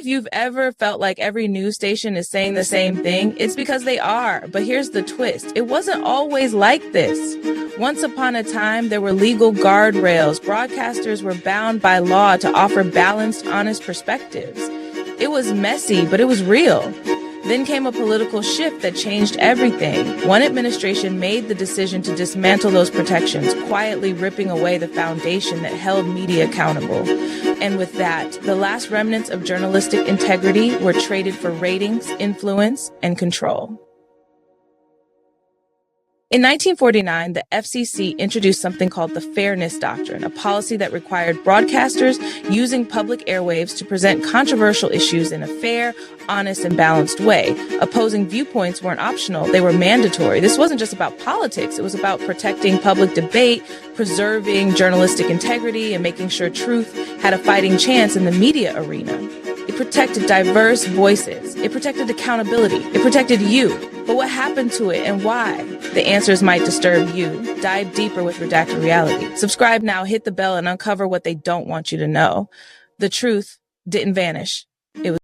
If you've ever felt like every news station is saying the same thing, it's because they are. But here's the twist. It wasn't always like this. Once upon a time, there were legal guardrails. Broadcasters were bound by law to offer balanced, honest perspectives. It was messy, but it was real. Then came a political shift that changed everything. One administration made the decision to dismantle those protections, quietly ripping away the foundation that held media accountable. And with that, the last remnants of journalistic integrity were traded for ratings, influence, and control. In 1949, the FCC introduced something called the Fairness Doctrine, a policy that required broadcasters using public airwaves to present controversial issues in a fair, honest, and balanced way. Opposing viewpoints weren't optional, they were mandatory. This wasn't just about politics, it was about protecting public debate, preserving journalistic integrity, and making sure truth had a fighting chance in the media arena. It protected diverse voices. It protected accountability. It protected you. But what happened to it and why? The answers might disturb you. Dive deeper with Redacted Reality. Subscribe now, hit the bell, and uncover what they don't want you to know. The truth didn't vanish. It was.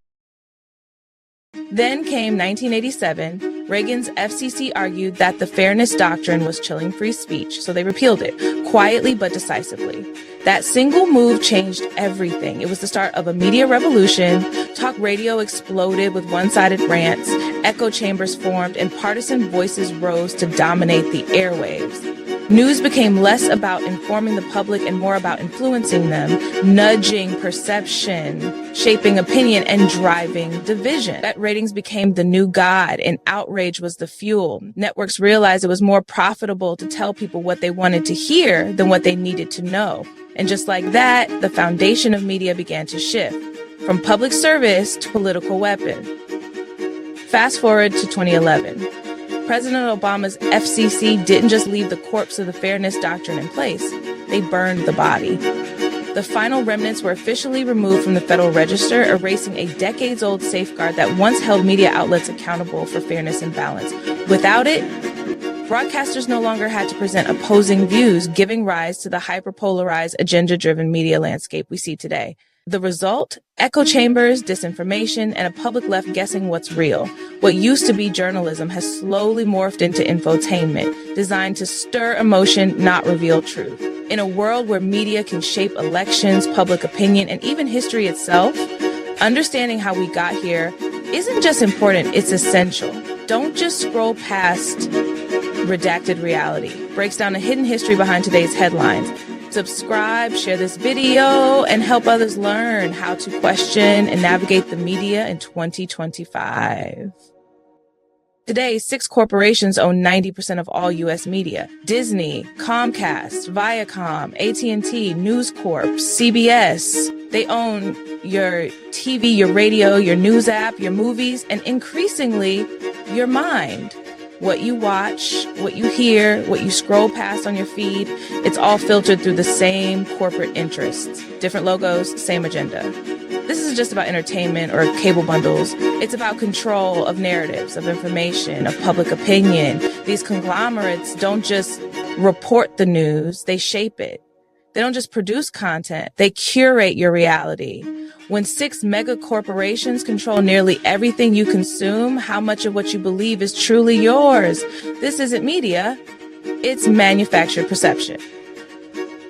Then came 1987. Reagan's FCC argued that the Fairness Doctrine was chilling free speech, so they repealed it, quietly but decisively. That single move changed everything. It was the start of a media revolution. Talk radio exploded with one-sided rants, echo chambers formed, and partisan voices rose to dominate the airwaves. News became less about informing the public and more about influencing them, nudging perception, shaping opinion, and driving division. That ratings became the new god, and outrage was the fuel. Networks realized it was more profitable to tell people what they wanted to hear than what they needed to know. And just like that, the foundation of media began to shift from public service to political weapon. Fast forward to 2011. President Obama's FCC didn't just leave the corpse of the Fairness Doctrine in place, they burned the body. The final remnants were officially removed from the Federal Register, erasing a decades-old safeguard that once held media outlets accountable for fairness and balance. Without it, broadcasters no longer had to present opposing views, giving rise to the hyperpolarized, agenda-driven media landscape we see today. The result? Echo chambers, disinformation, and a public left guessing what's real. What used to be journalism has slowly morphed into infotainment, designed to stir emotion, not reveal truth. In a world where media can shape elections, public opinion, and even history itself, understanding how we got here isn't just important, it's essential. Don't just scroll past Redacted Reality. Breaks down the hidden history behind today's headlines. Subscribe, share this video, and help others learn how to question and navigate the media in 2025. Today, 6 corporations own 90% of all U.S. media. Disney, Comcast, Viacom, at&t, News Corp, CBS. They own your TV, your radio, your news app, your movies, and increasingly, your mind. What you watch, what you hear, what you scroll past on your feed, it's all filtered through the same corporate interests. Different logos, same agenda. This isn't just about entertainment or cable bundles. It's about control of narratives, of information, of public opinion. These conglomerates don't just report the news, they shape it. They don't just produce content, they curate your reality. When 6 mega corporations control nearly everything you consume, how much of what you believe is truly yours? This isn't media, it's manufactured perception.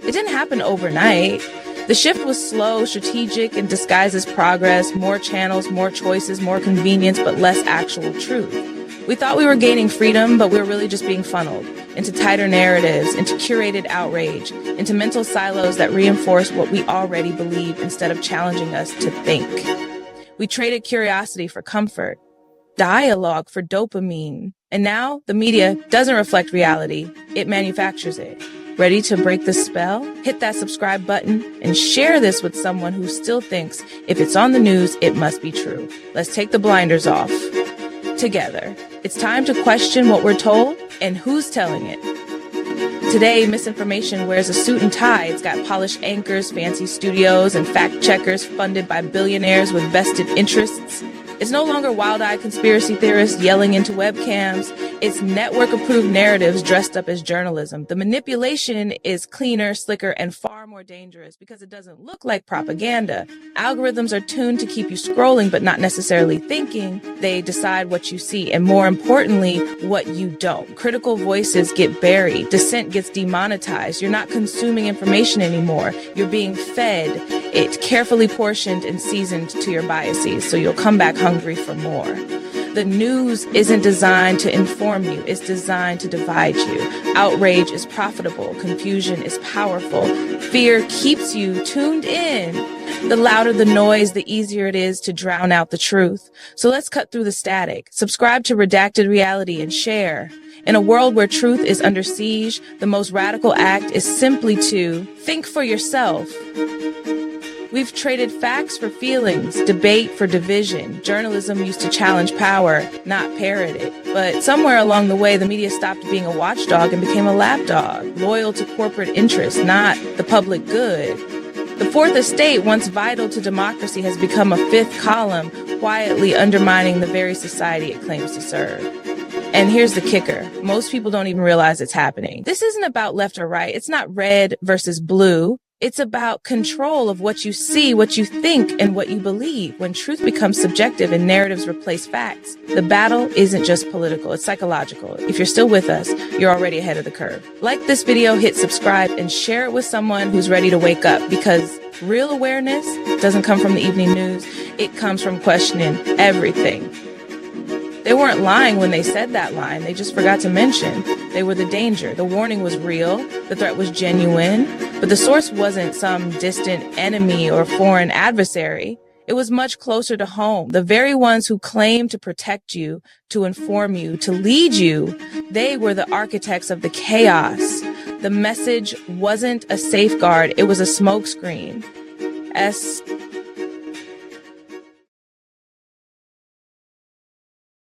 It didn't happen overnight. The shift was slow, strategic, and disguised as progress, more channels, more choices, more convenience, but less actual truth. We thought we were gaining freedom, but we were really just being funneled into tighter narratives, into curated outrage, into mental silos that reinforce what we already believe instead of challenging us to think. We traded curiosity for comfort, dialogue for dopamine, and now the media doesn't reflect reality, it manufactures it. Ready to break the spell? Hit that subscribe button and share this with someone who still thinks if it's on the news, it must be true. Let's take the blinders off together. It's time to question what we're told and who's telling it. Today, misinformation wears a suit and tie. It's got polished anchors, fancy studios, and fact checkers funded by billionaires with vested interests. It's no longer wild-eyed conspiracy theorists yelling into webcams. It's network-approved narratives dressed up as journalism. The manipulation is cleaner, slicker, and far more dangerous because it doesn't look like propaganda. Algorithms are tuned to keep you scrolling, but not necessarily thinking. They decide what you see, and more importantly, what you don't. Critical voices get buried. Dissent gets demonetized. You're not consuming information anymore. You're being fed it, carefully portioned and seasoned to your biases, so you'll come back hungry for more. The news isn't designed to inform you, it's designed to divide you. Outrage is profitable, confusion is powerful. Fear keeps you tuned in. The louder the noise, the easier it is to drown out the truth. So let's cut through the static. Subscribe to Redacted Reality and share. In a world where truth is under siege, the most radical act is simply to think for yourself. We've traded facts for feelings, debate for division. Journalism used to challenge power, not parrot it. But somewhere along the way, the media stopped being a watchdog and became a lapdog, loyal to corporate interests, not the public good. The fourth estate, once vital to democracy, has become a fifth column, quietly undermining the very society it claims to serve. And here's the kicker. Most people don't even realize it's happening. This isn't about left or right. It's not red versus blue. It's about control of what you see, what you think, and what you believe. When truth becomes subjective and narratives replace facts, the battle isn't just political, it's psychological. If you're still with us, you're already ahead of the curve. Like this video, hit subscribe, and share it with someone who's ready to wake up, because real awareness doesn't come from the evening news. It comes from questioning everything. They weren't lying when they said that line. They just forgot to mention they were the danger. The warning was real. The threat was genuine. But the source wasn't some distant enemy or foreign adversary. It was much closer to home. The very ones who claimed to protect you, to inform you, to lead you, they were the architects of the chaos. The message wasn't a safeguard. It was a smokescreen.